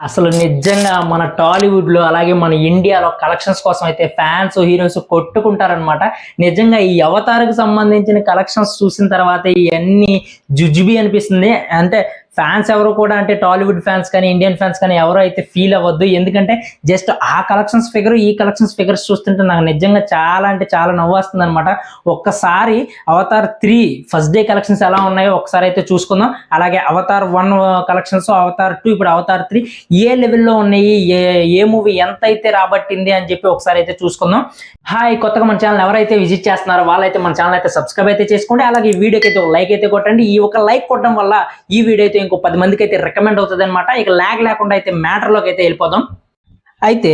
అసలు నిజంగా మన టాలీవుడ్లో అలాగే మన ఇండియాలో కలెక్షన్స్ కోసం అయితే ఫ్యాన్స్ హీరోస్ కొట్టుకుంటారనమాట. నిజంగా ఈ అవతార్కి సంబంధించిన కలెక్షన్స్ చూసిన తర్వాత ఇవన్నీ జుజుబి అనిపిస్తుంది. అంటే ఫ్యాన్స్ ఎవరు కూడా అంటే టాలీవుడ్ ఫ్యాన్స్ కానీ ఇండియన్ ఫ్యాన్స్ కానీ ఎవరు అయితే ఫీల్ అవ్వద్దు. ఎందుకంటే జస్ట్ ఆ కలెక్షన్స్ ఫిగర్ ఈ కలెక్షన్స్ ఫిగర్స్ చూస్తుంటే నాకు నిజంగా చాలా అంటే చాలా నవ్వు వస్తుంది అనమాట. ఒక్కసారి అవతార్ 3 ఫస్ట్ డే కలెక్షన్స్ ఎలా ఉన్నాయో ఒకసారి అయితే చూసుకుందాం. అలాగే అవతార్ 1 కలెక్షన్స్, అవతార్ 2, ఇప్పుడు అవతార్ 3 ఏ లెవెల్లో ఉన్నాయి, ఏ మూవీ ఎంత అయితే రాబట్టింది అని చెప్పి ఒకసారి అయితే చూసుకుందాం. హాయ్, కొత్తగా మన ఛానల్ ఎవరైతే విజిట్ చేస్తున్నారో వాళ్ళైతే మన ఛానల్ అయితే సబ్స్క్రైబ్ అయితే చేసుకోండి. అలాగే ఈ వీడియోకి అయితే ఒక లైక్ అయితే కొట్టండి. ఈ ఒక లైక్ కొట్టడం వల్ల ఈ వీడియో అయితే ఇంకో 10 మందికి అయితే రికమెండ్ అవుతుంది అనమాట. ఇక లాగ్ లేకుండా అయితే మ్యాటర్లోకి అయితే వెళ్ళిపోదాం. అయితే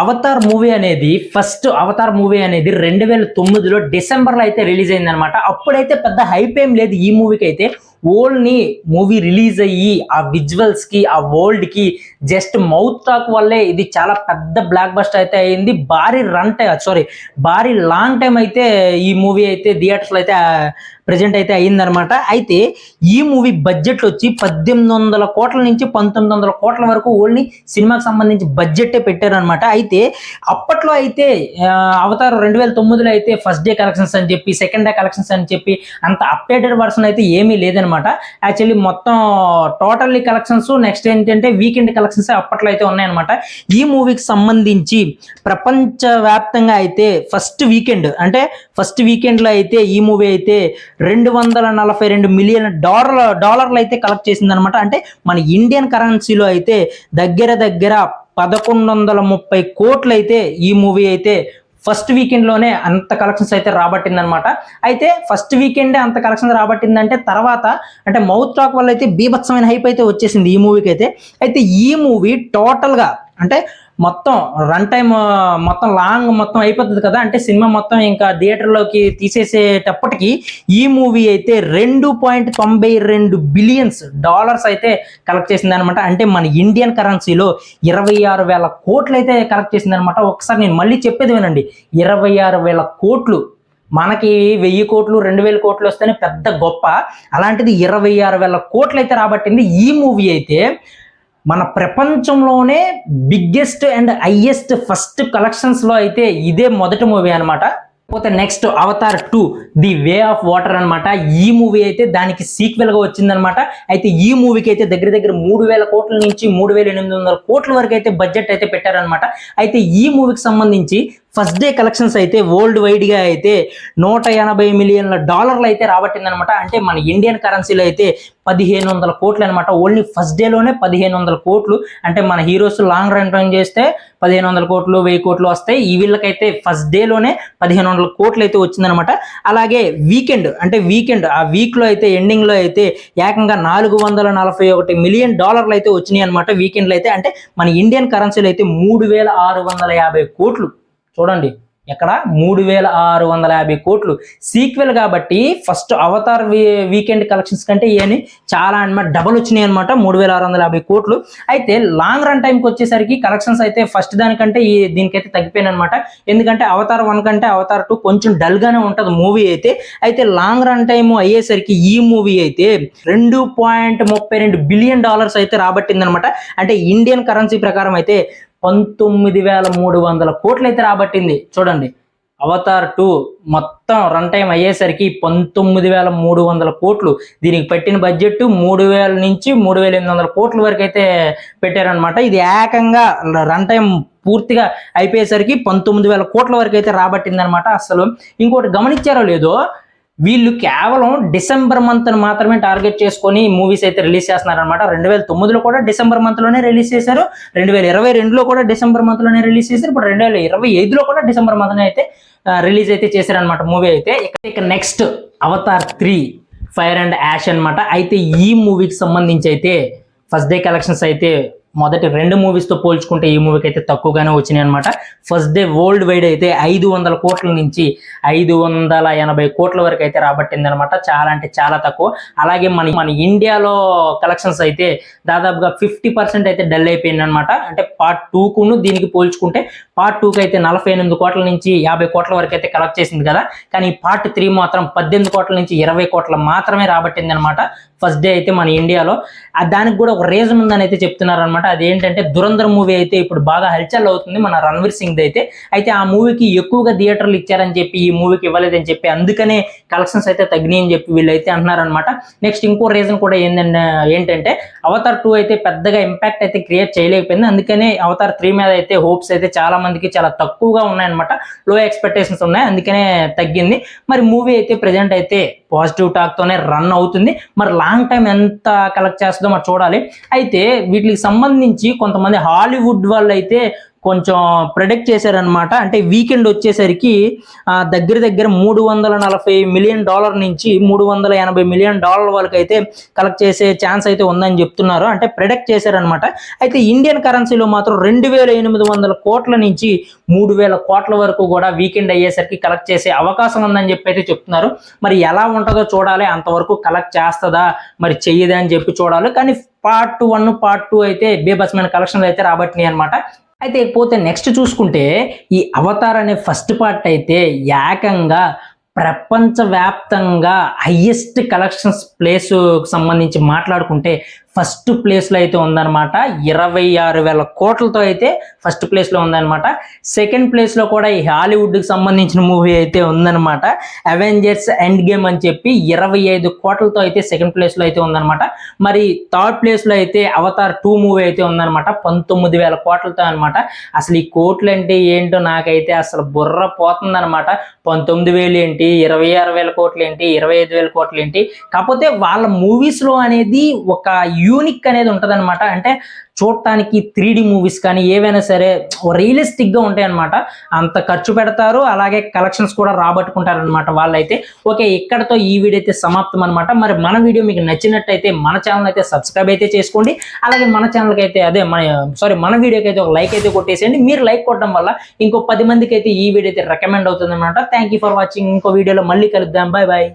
అవతార్ మూవీ అనేది ఫస్ట్ అవతార్ మూవీ అనేది 2009లో డిసెంబర్లో అయితే రిలీజ్ అయింది అనమాట. అప్పుడైతే పెద్ద హైప్ ఏం లేదు ఈ మూవీకి అయితే. ఓన్లీ మూవీ రిలీజ్ అయ్యి ఆ విజువల్స్కి ఆ వరల్డ్కి జస్ట్ మౌత్ టాక్ వల్లే ఇది చాలా పెద్ద బ్లాక్ బస్టర్ అయితే అయింది. భారీ లాంగ్ టైం అయితే ఈ మూవీ అయితే థియేటర్స్లో అయితే ప్రజెంట్ అయితే అయ్యిందనమాట. అయితే ఈ మూవీ బడ్జెట్ వచ్చి 1800 కోట్ల నుంచి 1900 కోట్ల వరకు ఓన్లీ సినిమాకి సంబంధించి బడ్జెట్టే పెట్టారనమాట. అయితే అప్పట్లో అయితే అవతార్ 2009లో అయితే ఫస్ట్ డే కలెక్షన్స్ అని చెప్పి, సెకండ్ డే కలెక్షన్స్ అని చెప్పి అంత అప్డేటెడ్ వర్షన్ అయితే ఏమీ లేదనమాట. యాక్చువల్లీ మొత్తం టోటల్లీ కలెక్షన్స్, నెక్స్ట్ ఏంటంటే వీకెండ్ కలెక్షన్స్ అప్పట్లో అయితే ఉన్నాయన్నమాట. ఈ మూవీకి సంబంధించి ప్రపంచవ్యాప్తంగా అయితే ఫస్ట్ వీకెండ్లో అయితే ఈ మూవీ అయితే 242 మిలియన్ డాలర్లు అయితే కలెక్ట్ చేసింది అనమాట. అంటే మన ఇండియన్ కరెన్సీలో అయితే దగ్గర 1130 కోట్లు అయితే ఈ మూవీ అయితే ఫస్ట్ వీకెండ్లోనే అంత కలెక్షన్స్ అయితే రాబట్టిందనమాట. అయితే ఫస్ట్ వీకెండే అంత కలెక్షన్స్ రాబట్టిందంటే తర్వాత అంటే మౌత్ టాక్ వల్ల అయితే బీభత్సమైన హైప్ అయితే వచ్చేసింది ఈ మూవీకి అయితే. అయితే ఈ మూవీ టోటల్గా అంటే మొత్తం రన్ టైం మొత్తం అయిపోతుంది కదా, అంటే సినిమా మొత్తం ఇంకా థియేటర్లోకి తీసేసేటప్పటికి ఈ మూవీ అయితే 2.92 బిలియన్స్ డాలర్స్ అయితే కలెక్ట్ చేసింది అనమాట. అంటే మన ఇండియన్ కరెన్సీలో 26,000 కోట్లు అయితే కలెక్ట్ చేసింది అనమాట. ఒకసారి నేను మళ్ళీ చెప్పేది వినండి, 26,000 కోట్లు. మనకి 1000 కోట్లు 2000 కోట్లు వస్తేనే పెద్ద గొప్ప, అలాంటిది 26,000 కోట్లు అయితే రాబట్టింది ఈ మూవీ అయితే. మన ప్రపంచంలోనే బిగ్గెస్ట్ అండ్ హైయెస్ట్ ఫస్ట్ కలెక్షన్స్లో అయితే ఇదే మొదటి మూవీ అనమాట. పోతే next Avatar 2 the way of water అనమాట. ఈ మూవీ అయితే దానికి సీక్వెల్గా వచ్చిందనమాట. అయితే ఈ మూవీకి అయితే దగ్గర 3,000 కోట్ల నుంచి 3,800 కోట్ల వరకు అయితే బడ్జెట్ అయితే పెట్టారనమాట. అయితే ఈ మూవీకి సంబంధించి ఫస్ట్ డే కలెక్షన్స్ అయితే వరల్డ్ వైడ్గా అయితే 180 మిలియన్ల డాలర్లు అయితే రాబట్టిందనమాట. అంటే మన ఇండియన్ కరెన్సీలో అయితే 1,500 కోట్లు అనమాట. ఓన్లీ ఫస్ట్ డేలోనే 1,500 కోట్లు. అంటే మన హీరోస్ లాంగ్ రన్ టైం చేస్తే 1,500 కోట్లు 1000 కోట్లు వస్తాయి. ఈ వీళ్ళకైతే ఫస్ట్ డేలోనే 1,500 కోట్లు అయితే వచ్చిందనమాట. అలాగే వీకెండ్ ఆ వీక్లో అయితే ఎండింగ్లో అయితే ఏకంగా 441 మిలియన్ డాలర్లు అయితే వచ్చినాయి అనమాట వీకెండ్లో అయితే. అంటే మన ఇండియన్ కరెన్సీలో అయితే 3,650 కోట్లు. చూడండి, ఎక్కడ 3,650 కోట్లు సీక్వెల్ కాబట్టి ఫస్ట్ అవతార్ వీకెండ్ కలెక్షన్స్ కంటే ఇవన్నీ చాలా అనమాట డబల్ వచ్చినాయి అనమాట, 3,650 కోట్లు. అయితే లాంగ్ రన్ టైంకి వచ్చేసరికి కలెక్షన్స్ అయితే ఫస్ట్ దానికంటే దీనికైతే తగ్గిపోయినాయి అనమాట. ఎందుకంటే అవతార్ 1 కంటే అవతార్ 2 కొంచెం డల్గానే ఉంటుంది మూవీ అయితే. అయితే లాంగ్ రన్ టైం అయ్యేసరికి ఈ మూవీ అయితే 2.32 బిలియన్ డాలర్స్ అయితే రాబట్టింది అనమాట. అంటే ఇండియన్ కరెన్సీ ప్రకారం అయితే 19,300 కోట్లు అయితే రాబట్టింది. చూడండి, అవతార్ 2 మొత్తం రన్ టైం అయ్యేసరికి 19,300 కోట్లు. దీనికి పెట్టిన బడ్జెట్ 3,000 నుంచి 3,800 కోట్ల వరకు అయితే పెట్టారనమాట. ఇది ఏకంగా రన్ టైం పూర్తిగా అయిపోయేసరికి 19,000 కోట్ల వరకు అయితే రాబట్టింది అనమాట. అసలు ఇంకోటి గమనించారో లేదో, వీళ్ళు కేవలం డిసెంబర్ మంత్ మాత్రమే టార్గెట్ చేసుకొని మూవీస్ అయితే రిలీజ్ చేస్తున్నారనమాట. 2009లో కూడా డిసెంబర్ మంత్లోనే రిలీజ్ చేశారు, 2022లో కూడా డిసెంబర్ మంత్లోనే రిలీజ్ చేశారు, ఇప్పుడు 2025లో కూడా డిసెంబర్ మంత్లోనే అయితే రిలీజ్ అయితే చేశారనమాట మూవీ అయితే. ఇక next Avatar 3 Fire and Ash అనమాట. అయితే ఈ మూవీకి సంబంధించి అయితే ఫస్ట్ డే కలెక్షన్స్ అయితే మొదటి 2 మూవీస్తో పోల్చుకుంటే ఈ మూవీకి అయితే తక్కువగానే వచ్చినాయి అనమాట. ఫస్ట్ డే వరల్డ్ వైడ్ అయితే 500 కోట్ల నుంచి 580 కోట్ల వరకు అయితే రాబట్టింది అనమాట. చాలా అంటే చాలా తక్కువ. అలాగే మన ఇండియాలో కలెక్షన్స్ అయితే దాదాపుగా 50% అయితే డల్ అయిపోయింది అనమాట. అంటే పార్ట్ 2కును దీనికి పోల్చుకుంటే పార్ట్ 2కి అయితే 48 కోట్ల నుంచి 50 కోట్ల వరకు అయితే కలెక్ట్ చేసింది కదా, కానీ పార్ట్ 3 మాత్రం 18 కోట్ల నుంచి 20 కోట్ల మాత్రమే రాబట్టింది అనమాట ఫస్ట్ డే అయితే మన ఇండియాలో. దానికి కూడా ఒక రీజన్ ఉందని అయితే చెప్తున్నారు అనమాట. అదేంటంటే దురంధర్ మూవీ అయితే ఇప్పుడు బాగా హల్చల్ అవుతుంది మన రణ్వీర్ సింగ్ అయితే ఆ మూవీకి ఎక్కువగా థియేటర్లు ఇచ్చారని చెప్పి ఈ మూవీకి ఇవ్వలేదని చెప్పి అందుకనే కలెక్షన్స్ అయితే తగ్గినాయి అని చెప్పి వీళ్ళైతే అంటున్నారనమాట. నెక్స్ట్ ఇంకో రీజన్ కూడా ఏంటంటే అవతార్ 2 అయితే పెద్దగా ఇంపాక్ట్ అయితే క్రియేట్ చేయలేకపోయింది. అందుకనే అవతార్ 3 మీద అయితే హోప్స్ అయితే చాలా మందికి చాలా తక్కువగా ఉన్నాయన్నమాట, లో ఎక్స్పెక్టేషన్స్ ఉన్నాయి, అందుకనే తగ్గింది. మరి మూవీ అయితే ప్రెజెంట్ అయితే పాజిటివ్ టాక్ తోనే రన్ అవుతుంది. మరి లాంగ్ టైం ఎంత కలెక్ట్ చేస్తుందో మరి చూడాలి. అయితే వీటికి సంబంధించి కొంతమంది హాలీవుడ్ వాళ్ళు అయితే కొంచెం ప్రెడిక్ట్ చేశారనమాట. అంటే వీకెండ్ వచ్చేసరికి దగ్గర దగ్గర $340 మిలియన్ నుంచి $380 మిలియన్ వరకు అయితే కలెక్ట్ చేసే ఛాన్స్ అయితే ఉందని చెప్తున్నారు, అంటే ప్రెడిక్ట్ చేశారనమాట. అయితే ఇండియన్ కరెన్సీలో మాత్రం 2800 కోట్ల నుంచి 3000 కోట్ల వరకు కూడా వీకెండ్ అయ్యేసరికి కలెక్ట్ చేసే అవకాశం ఉందని చెప్పి అయితే చెప్తున్నారు. మరి ఎలా ఉంటుందో చూడాలి, అంతవరకు కలెక్ట్ చేస్తుందా మరి చెయ్యదా అని చెప్పి చూడాలి. కానీ పార్ట్ 1 పార్ట్ 2 అయితే బీభత్సమైన కలెక్షన్లు అయితే రాబట్టినాయి అనమాట. అయితే పోతే నెక్స్ట్ చూసుకుంటే ఈ అవతార్ అనే ఫస్ట్ పార్ట్ అయితే ఏకంగా ప్రపంచవ్యాప్తంగా హైయెస్ట్ కలెక్షన్స్ ప్లేస్ సంబంధించి మాట్లాడుకుంటే ఫస్ట్ ప్లేస్లో అయితే ఉందన్నమాట. 26,000 కోట్లతో అయితే ఫస్ట్ ప్లేస్లో ఉందన్నమాట. సెకండ్ ప్లేస్లో కూడా ఈ హాలీవుడ్కి సంబంధించిన మూవీ అయితే ఉందన్నమాట, అవెంజర్స్ ఎండ్ గేమ్ అని చెప్పి 25 కోట్లతో అయితే సెకండ్ ప్లేస్లో అయితే ఉందన్నమాట. మరి థర్డ్ ప్లేస్లో అయితే అవతార్ 2 మూవీ అయితే ఉందన్నమాట 19,000 కోట్లతో అనమాట. అసలు ఈ కోట్లు అంటే ఏంటో నాకైతే అసలు బుర్ర పోతుందన్నమాట. 19,000 ఏంటి, 26,000 కోట్లు ఏంటి, 25,000 కోట్లు ఏంటి. కాకపోతే వాళ్ళ మూవీస్లో అనేది ఒక యూనిక్ అనేది ఉంటుంది అనమాట. అంటే చూడటానికి 3D మూవీస్ కానీ ఏవైనా సరే రియలిస్టిక్గా ఉంటాయి అనమాట. అంత ఖర్చు పెడతారు, అలాగే కలెక్షన్స్ కూడా రాబట్టుకుంటారు అనమాట వాళ్ళైతే. ఓకే, ఇక్కడతో ఈ వీడియో అయితే సమాప్తం అనమాట. మరి మన వీడియో మీకు నచ్చినట్టయితే మన ఛానల్ అయితే సబ్స్క్రైబ్ అయితే చేసుకోండి. అలాగే మన ఛానల్కి అయితే మన వీడియోకి అయితే ఒక లైక్ అయితే కొట్టేసేయండి. మీరు లైక్ కొట్టడం వల్ల ఇంకో 10 మందికి అయితే ఈ వీడియో అయితే రికమెండ్ అవుతుంది అనమాట. Thank you for watching. ఇంకో వీడియోలో మళ్ళీ కలుద్దాం. Bye bye.